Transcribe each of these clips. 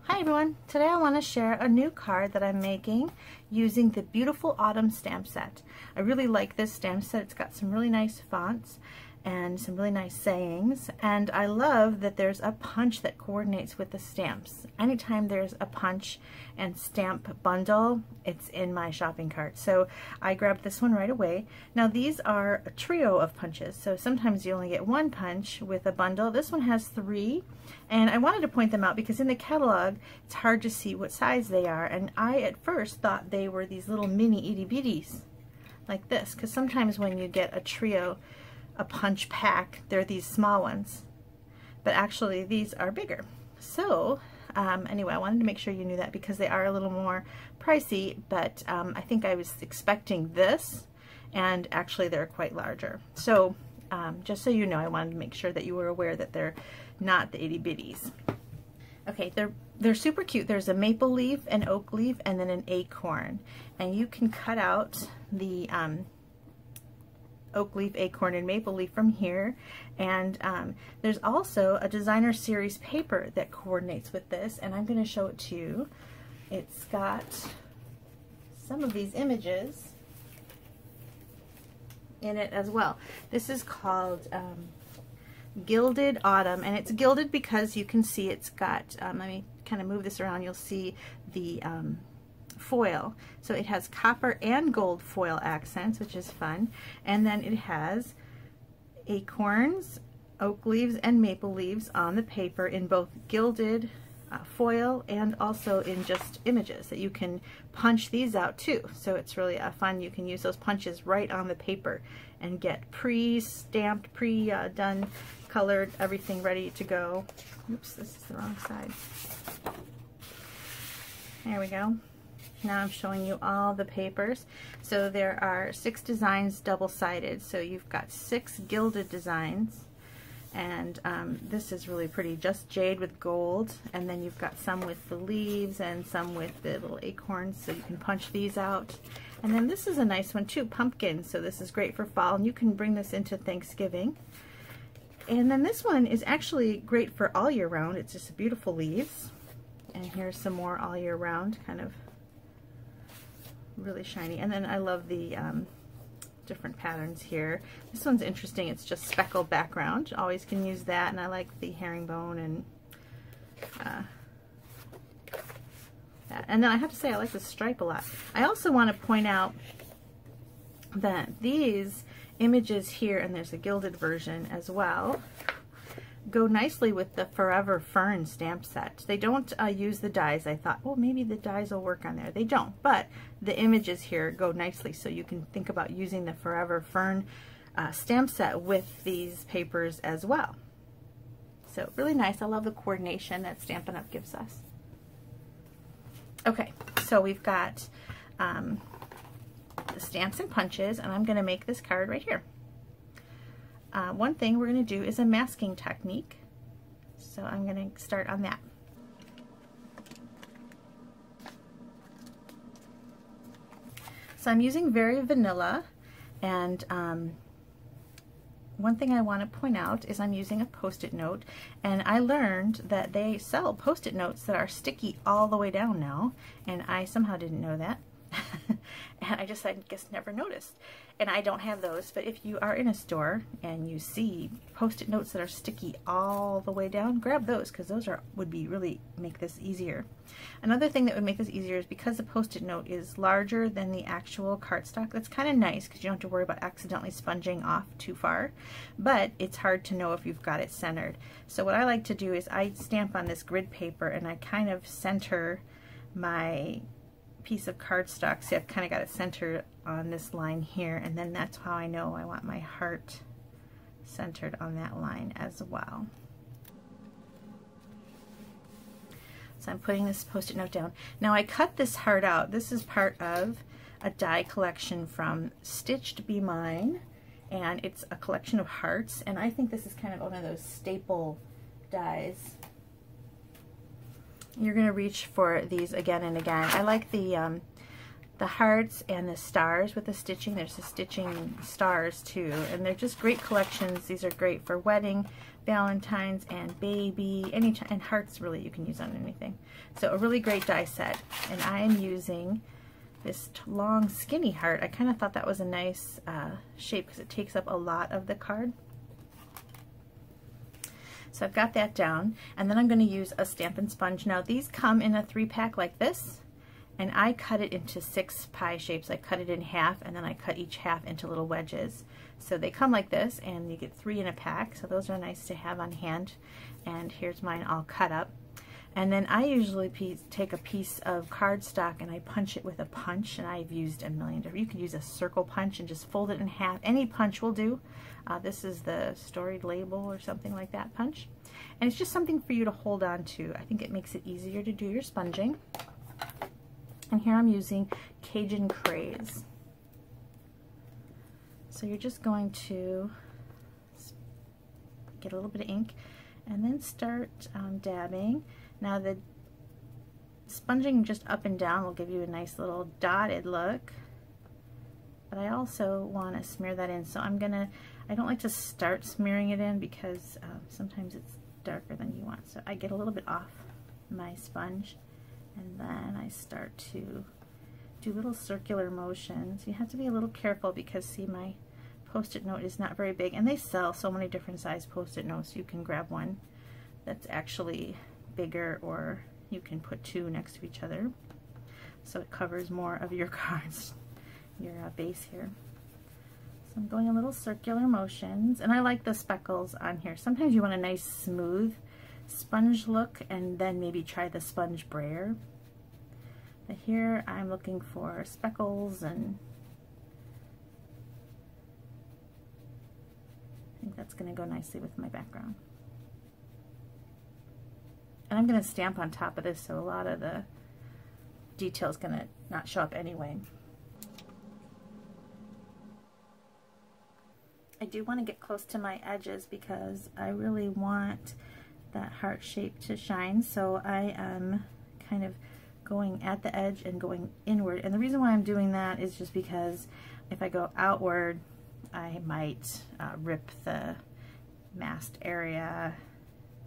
Hi everyone! Today I want to share a new card that I'm making using the Beautiful Autumn stamp set. I really like this stamp set. It's got some really nice fonts and some really nice sayings, and I love that there's a punch that coordinates with the stamps. Anytime there's a punch and stamp bundle, it's in my shopping cart. So I grabbed this one right away. Now these are a trio of punches, so sometimes you only get one punch with a bundle. This one has 3, and I wanted to point them out because in the catalog it's hard to see what size they are, and I at first thought they were these little mini itty bitties like this, because sometimes when you get a trio, a punch pack, they're these small ones, but actually these are bigger. So anyway, I wanted to make sure you knew that because they are a little more pricey, but I think I was expecting this, and actually they're quite larger. So just so you know, I wanted to make sure that you were aware that they're not the itty bitties. Okay, they're super cute. There's a maple leaf, an oak leaf, and then an acorn, and you can cut out the oak leaf, acorn, and maple leaf from here, and there's also a designer series paper that coordinates with this, and I'm going to show it to you. It's got some of these images in it as well. This is called Gilded Autumn, and it's gilded because you can see it's got, let me kind of move this around, you'll see the foil. So it has copper and gold foil accents, which is fun, and then it has acorns, oak leaves, and maple leaves on the paper in both gilded foil and also in just images that you can punch these out too. So it's really fun. You can use those punches right on the paper and get pre-stamped, pre-done, colored, everything ready to go. Oops, this is the wrong side. There we go. Now I'm showing you all the papers. So there are 6 designs double-sided, so you've got 6 gilded designs, and this is really pretty, just jade with gold, and then you've got some with the leaves and some with the little acorns, so you can punch these out. And then this is a nice one too, pumpkin, so this is great for fall, and you can bring this into Thanksgiving. And then this one is actually great for all year round. It's just beautiful leaves, and here's some more all year round, kind of really shiny. And then I love the different patterns here. This one's interesting. It's just speckled background. You always can use that, and I like the herringbone and that. And then I have to say I like the stripe a lot. I also want to point out that these images here, and there's a gilded version as well, go nicely with the Forever Fern stamp set. They don't use the dies. I thought, well, maybe the dies will work on there. They don't, but the images here go nicely, so you can think about using the Forever Fern stamp set with these papers as well. So really nice. I love the coordination that Stampin' Up! Gives us. Okay, so we've got the stamps and punches, and I'm going to make this card right here. One thing we're going to do is a masking technique, so I'm going to start on that. So I'm using Very Vanilla, and one thing I want to point out is I'm using a Post-it note, and I learned that they sell Post-it notes that are sticky all the way down now, and I somehow didn't know that. And I guess never noticed, and I don't have those. But if you are in a store and you see Post-it notes that are sticky all the way down, grab those, because those would really make this easier. Another thing that would make this easier is because the Post-it note is larger than the actual cardstock. That's kind of nice because you don't have to worry about accidentally sponging off too far, but it's hard to know if you've got it centered. So what I like to do is I stamp on this grid paper, and I kind of center my piece of cardstock. See, I've kind of got it centered on this line here, and then that's how I know I want my heart centered on that line as well. So I'm putting this Post-it note down. Now I cut this heart out. This is part of a die collection from Stitched Be Mine, and it's a collection of hearts, and I think this is kind of one of those staple dies. You're going to reach for these again and again. I like the the hearts and the stars with the stitching. There's the stitching stars too, and they're just great collections. These are great for wedding, Valentine's, and baby, and hearts really you can use on anything. So a really great die set, and I am using this long skinny heart. I kind of thought that was a nice shape because it takes up a lot of the card. So I've got that down, and then I'm going to use a Stampin' Sponge. Now these come in a 3-pack like this, and I cut it into 6 pie shapes. I cut it in half, and then I cut each half into little wedges. So they come like this, and you get 3 in a pack, so those are nice to have on hand. And here's mine all cut up. And then I usually take a piece of cardstock and I punch it with a punch, and I've used a million different. You can use a circle punch and just fold it in half. Any punch will do. This is the storied label or something like that punch. And it's just something for you to hold on to. I think it makes it easier to do your sponging. And here I'm using Cajun Craze. So you're just going to get a little bit of ink and then start dabbing. Now the sponging just up and down will give you a nice little dotted look, but I also want to smear that in. So I don't like to start smearing it in because sometimes it's darker than you want. So I get a little bit off my sponge, and then I start to do little circular motions. You have to be a little careful because, see, my Post-it note is not very big, and they sell so many different size Post-it notes. You can grab one that's actually bigger, or you can put 2 next to each other so it covers more of your cards, your base here. So I'm going a little circular motions, and I like the speckles on here. Sometimes you want a nice smooth sponge look, and then maybe try the sponge brayer. But here I'm looking for speckles, and I think that's going to go nicely with my background. And I'm going to stamp on top of this, so a lot of the detail is going to not show up anyway. I do want to get close to my edges because I really want that heart shape to shine, so I am kind of going at the edge and going inward. And the reason why I'm doing that is just because if I go outward, I might rip the masked area.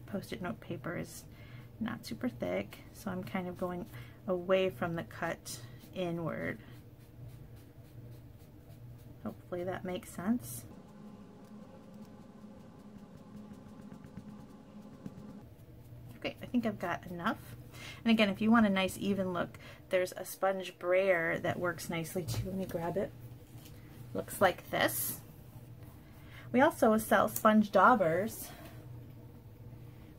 Post-it note paper is not super thick, so I'm kind of going away from the cut inward. Hopefully that makes sense. Okay, I think I've got enough. And again, if you want a nice even look, there's a sponge brayer that works nicely too. Let me grab it. Looks like this. We also sell sponge daubers,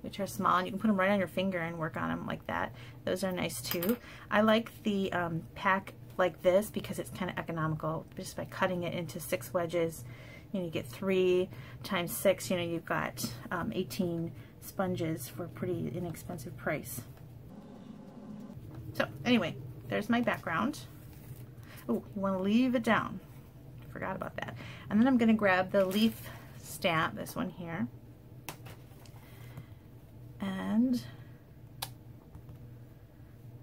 which are small, and you can put them right on your finger and work on them like that. Those are nice too. I like the pack like this because it's kind of economical. Just by cutting it into 6 wedges, you get 3 times 6, you've got 18 sponges for a pretty inexpensive price. So anyway, there's my background. Oh, you want to leave it down. Forgot about that. And then I'm going to grab the leaf stamp, this one here, and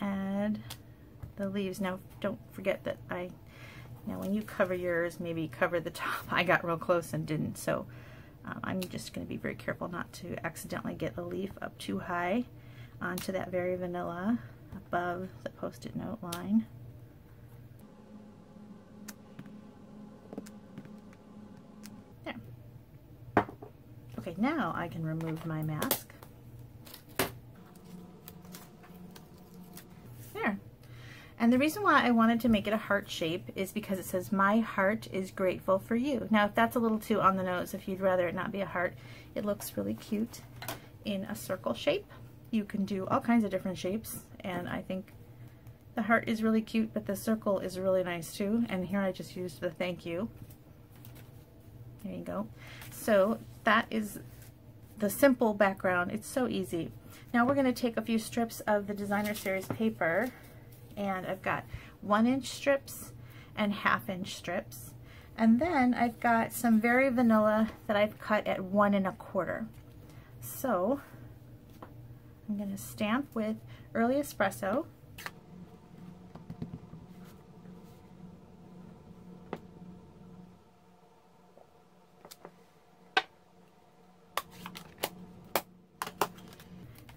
add the leaves. Now don't forget that when you cover yours, maybe cover the top. I got real close and didn't, so I'm just going to be very careful not to accidentally get a leaf up too high onto that very vanilla above the Post-it note line. There. Okay, now I can remove my mask. There. And the reason why I wanted to make it a heart shape is because it says, "My heart is grateful for you." Now, if that's a little too on the nose, if you'd rather it not be a heart, it looks really cute in a circle shape. You can do all kinds of different shapes, and I think the heart is really cute, but the circle is really nice too. And here I just used the thank you. There you go. So that is the simple background. It's so easy. Now we're going to take a few strips of the Designer Series paper, and I've got 1-inch strips and 1/2-inch strips. And then I've got some very vanilla that I've cut at 1 1/4. So I'm going to stamp with Early Espresso.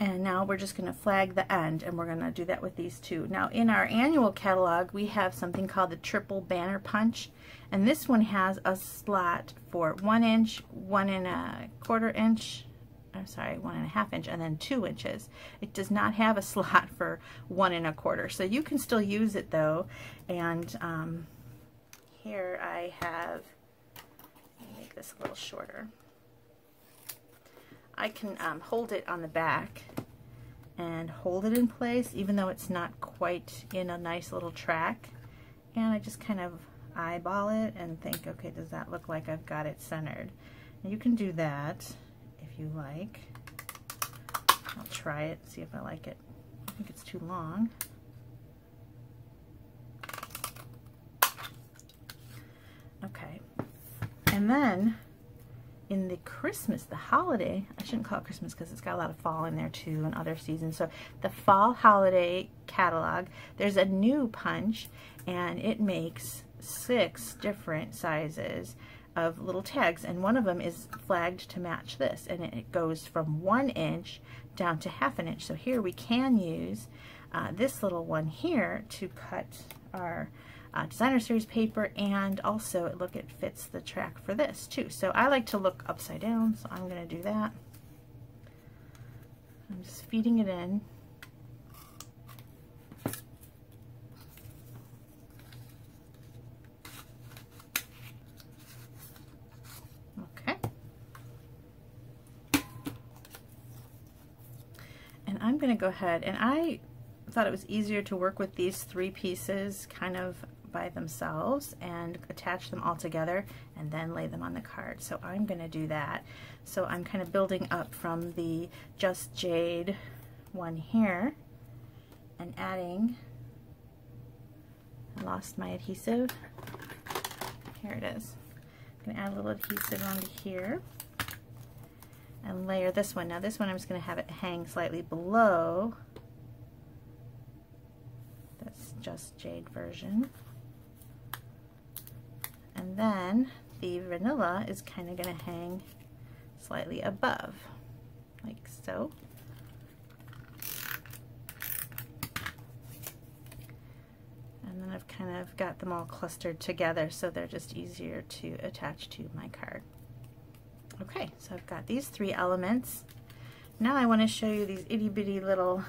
And now we're just going to flag the end, and we're going to do that with these two. Now in our annual catalog we have something called the triple banner punch, and this one has a slot for 1 inch, 1 1/4 inch, I'm sorry, 1 1/2 inch, and then 2 inches. It does not have a slot for 1 1/4, so you can still use it though. And here I have, let me make this a little shorter. I can hold it on the back and hold it in place even though it's not quite in a nice little track, and I just kind of eyeball it and think, okay, does that look like I've got it centered? And you can do that if you like. I'll try it, see if I like it. I think it's too long. Okay, and then in the Christmas, the holiday, I shouldn't call it Christmas because it's got a lot of fall in there too and other seasons. So the fall holiday catalog, there's a new punch, and it makes 6 different sizes of little tags, and one of them is flagged to match this, and it goes from 1 inch down to 1/2 inch. So here we can use this little one here to cut our designer series paper, and also look, it fits the track for this too. So I like to look upside down, so I'm going to do that. I'm just feeding it in. Okay. And I'm going to go ahead, and I thought it was easier to work with these 3 pieces kind of by themselves and attach them all together and then lay them on the card. So I'm going to do that. So I'm kind of building up from the Just Jade one here and adding, I lost my adhesive, here it is. I'm going to add a little adhesive onto here and layer this one. Now this one I'm just going to have it hang slightly below this Just Jade version. And then the vanilla is kind of going to hang slightly above, like so. And then I've kind of got them all clustered together so they're just easier to attach to my card. Okay, so I've got these 3 elements. Now I want to show you these itty bitty little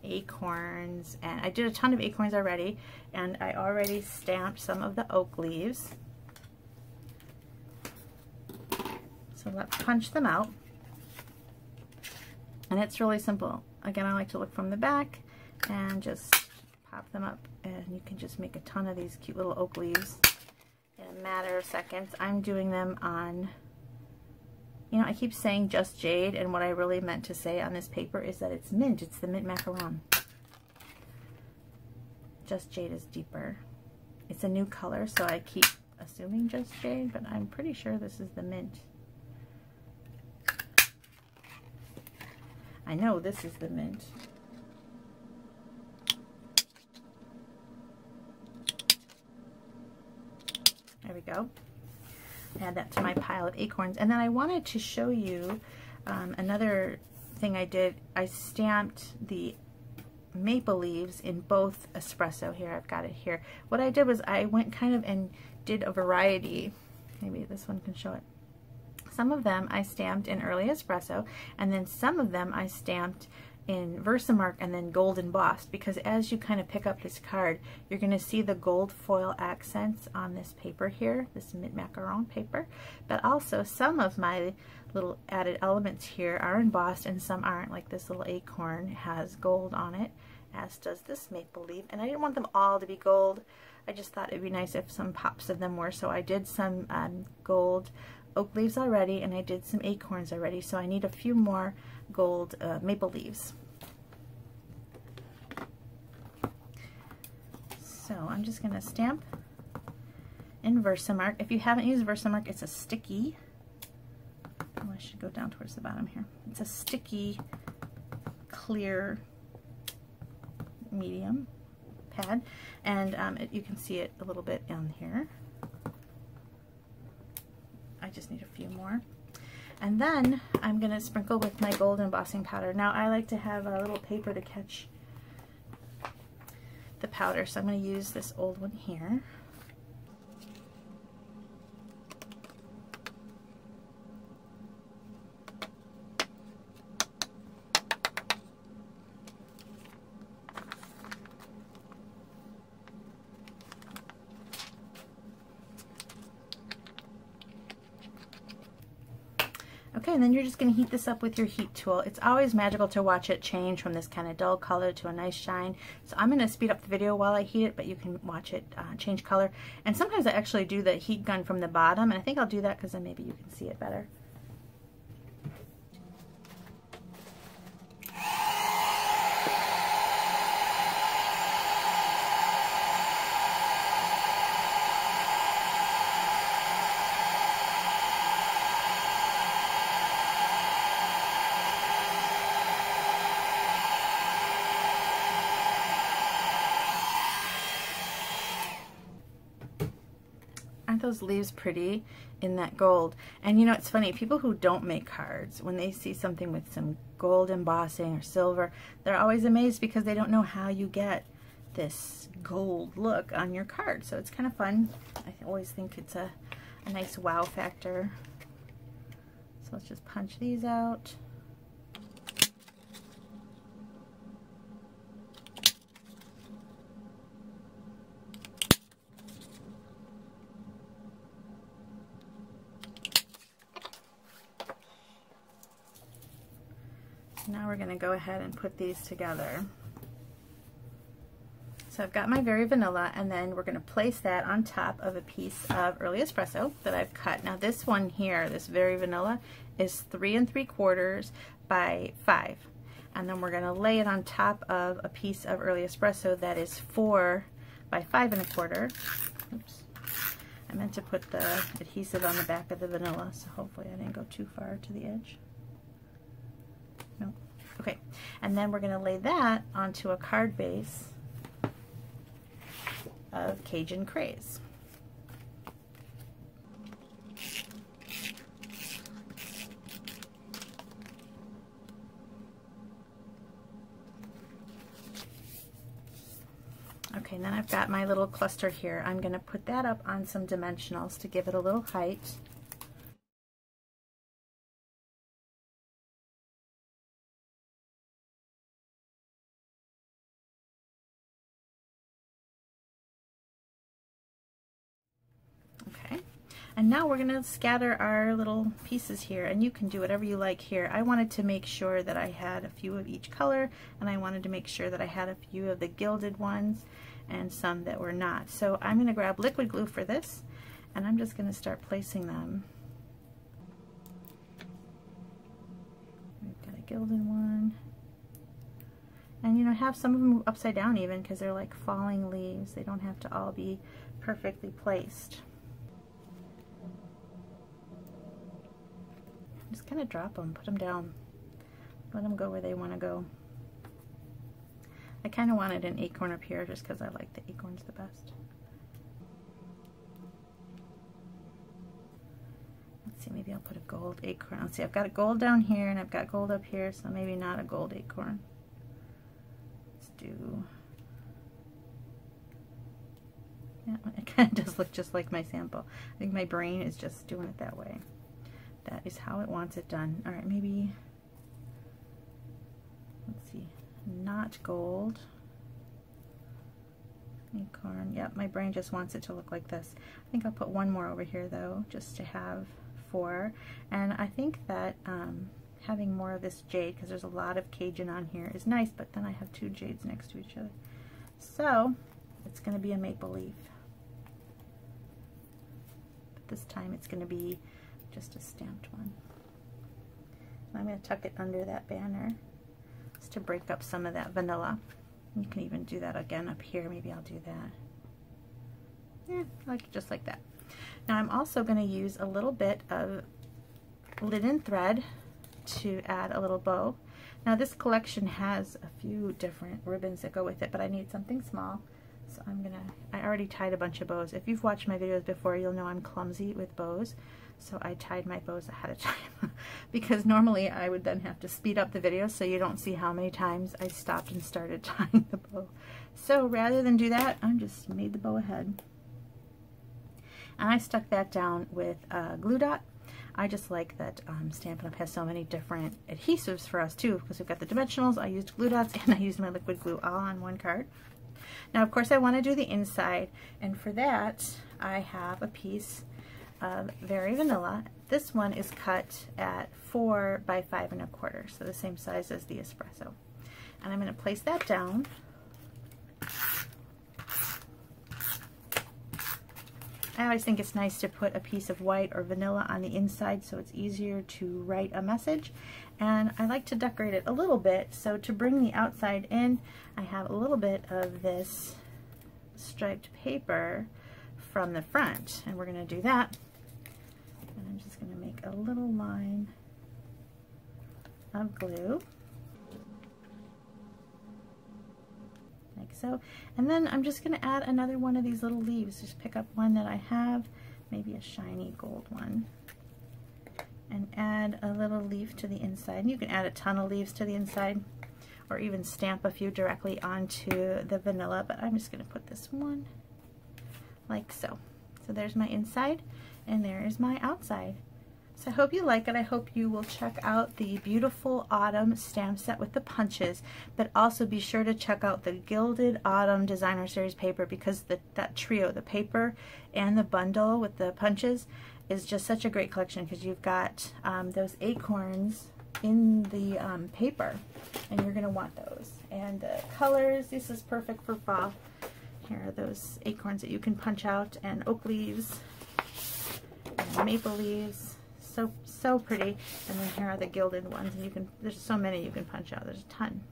acorns, and I did a ton of acorns already, and I already stamped some of the oak leaves. So let's punch them out, and it's really simple. Again, I like to look from the back and just pop them up, and you can just make a ton of these cute little oak leaves in a matter of seconds. I'm doing them on, you know, I keep saying Just Jade, and what I really meant to say on this paper is that it's mint. It's the mint macaron. Just Jade is deeper. It's a new color, so I keep assuming Just Jade, but I'm pretty sure this is the mint. I know this is the mint. There we go. Add that to my pile of acorns. And then I wanted to show you another thing I did. I stamped the maple leaves in both espresso. Here, I've got it here. What I did was I went kind of and did a variety. Maybe this one can show it. Some of them I stamped in early espresso, and then some of them I stamped in Versamark and then gold embossed, because as you kind of pick up this card, you're going to see the gold foil accents on this paper here, this mint macaron paper, but also some of my little added elements here are embossed and some aren't, like this little acorn has gold on it, as does this maple leaf, and I didn't want them all to be gold. I just thought it'd be nice if some pops of them were, so I did some gold oak leaves already, and I did some acorns already, so I need a few more gold maple leaves. So I'm just going to stamp in Versamark. If you haven't used Versamark, it's a sticky, oh, I should go down towards the bottom here. It's a sticky, clear, medium pad, and you can see it a little bit on here. I just need a few more. And then I'm going to sprinkle with my gold embossing powder. Now I like to have a little paper to catch the powder, so I'm going to use this old one here. Okay, and then you're just going to heat this up with your heat tool. It's always magical to watch it change from this kind of dull color to a nice shine. So I'm going to speed up the video while I heat it, but you can watch it change color. And sometimes I actually do the heat gun from the bottom, and I think I'll do that because then maybe you can see it better. Aren't those leaves pretty in that gold? And you know, it's funny, people who don't make cards, when they see something with some gold embossing or silver, they're always amazed because they don't know how you get this gold look on your card. So it's kind of fun. I always think it's a nice wow factor. So let's just punch these out. Now we're going to go ahead and put these together. So I've got my Very Vanilla, and then we're going to place that on top of a piece of Early Espresso that I've cut. Now this one here, this Very Vanilla, is 3 3/4 by 5. And then we're going to lay it on top of a piece of Early Espresso that is 4 by 5 1/4. Oops. I meant to put the adhesive on the back of the vanilla, so hopefully I didn't go too far to the edge. No. Okay, and then we're going to lay that onto a card base of Cajun Craze. Okay, and then I've got my little cluster here. I'm going to put that up on some dimensionals to give it a little height. And now we're going to scatter our little pieces here, and you can do whatever you like here. I wanted to make sure that I had a few of each color, and I wanted to make sure that I had a few of the gilded ones and some that were not. So I'm going to grab liquid glue for this, and I'm just going to start placing them. We've got a gilded one. And you know, have some of them upside down even, because they're like falling leaves. They don't have to all be perfectly placed. Just kind of drop them, put them down, let them go where they want to go. I kind of wanted an acorn up here just because I like the acorns the best. Let's see, maybe I'll put a gold acorn. Let's see, I've got a gold down here and I've got gold up here, so maybe not a gold acorn. Let's do... Yeah, it kind of does look just like my sample. I think my brain is just doing it that way. That is how it wants it done. All right, maybe, let's see, not gold. Acorn. Yep, my brain just wants it to look like this. I think I'll put one more over here though, just to have 4. And I think that having more of this jade, because there's a lot of Cajun on here, is nice, but then I have 2 jades next to each other. So it's going to be a maple leaf. But this time it's going to be just a stamped one. And I'm going to tuck it under that banner just to break up some of that vanilla. You can even do that again up here. Maybe I'll do that. Yeah, like just like that. Now I'm also going to use a little bit of linen thread to add a little bow. Now this collection has a few different ribbons that go with it, but I need something small. So I already tied a bunch of bows. If you've watched my videos before, you'll know I'm clumsy with bows. So I tied my bows ahead of time because normally I would then have to speed up the video so you don't see how many times I stopped and started tying the bow. So rather than do that, I just made the bow ahead. And I stuck that down with glue dot. I just like that Stampin' Up! Has so many different adhesives for us too, because we've got the dimensionals, I used glue dots, and I used my liquid glue all on one card. Now of course I want to do the inside, and for that I have a piece of Very Vanilla. This one is cut at 4 by 5 1/4, so the same size as the espresso. And I'm going to place that down. I always think it's nice to put a piece of white or vanilla on the inside so it's easier to write a message. And I like to decorate it a little bit, so to bring the outside in, I have a little bit of this striped paper from the front, and we're going to do that. And I'm just going to make a little line of glue, like so. And then I'm just going to add another one of these little leaves. Just pick up one that I have, maybe a shiny gold one, and add a little leaf to the inside. And you can add a ton of leaves to the inside, or even stamp a few directly onto the vanilla, but I'm just going to put this one like so. So there's my inside, and there is my outside. So I hope you like it. I hope you will check out the beautiful Autumn stamp set with the punches, but also be sure to check out the Gilded Autumn Designer Series paper, because that trio, the paper and the bundle with the punches, is just such a great collection, because you've got those acorns in the paper, and you're going to want those. And the colors, this is perfect for fall. Here are those acorns that you can punch out, and oak leaves, and maple leaves. So pretty. And then here are the gilded ones, and there's so many you can punch out. There's a ton.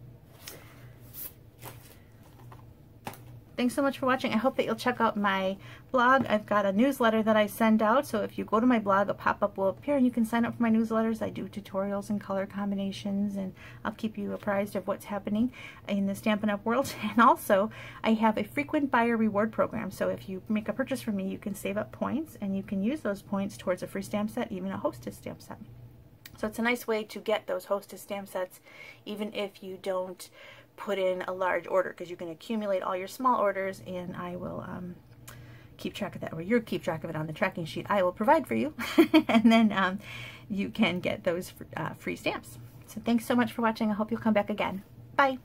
Thanks so much for watching. I hope that you'll check out my blog. I've got a newsletter that I send out, so if you go to my blog, a pop-up will appear and you can sign up for my newsletters. I do tutorials and color combinations, and I'll keep you apprised of what's happening in the Stampin' Up! World. And also, I have a frequent buyer reward program, so if you make a purchase from me, you can save up points, and you can use those points towards a free stamp set, even a hostess stamp set. So it's a nice way to get those hostess stamp sets, even if you don't put in a large order, because you can accumulate all your small orders, and I will keep track of that, or you'll keep track of it on the tracking sheet I will provide for you. And then you can get those free stamps. So thanks so much for watching. I hope you'll come back again. Bye.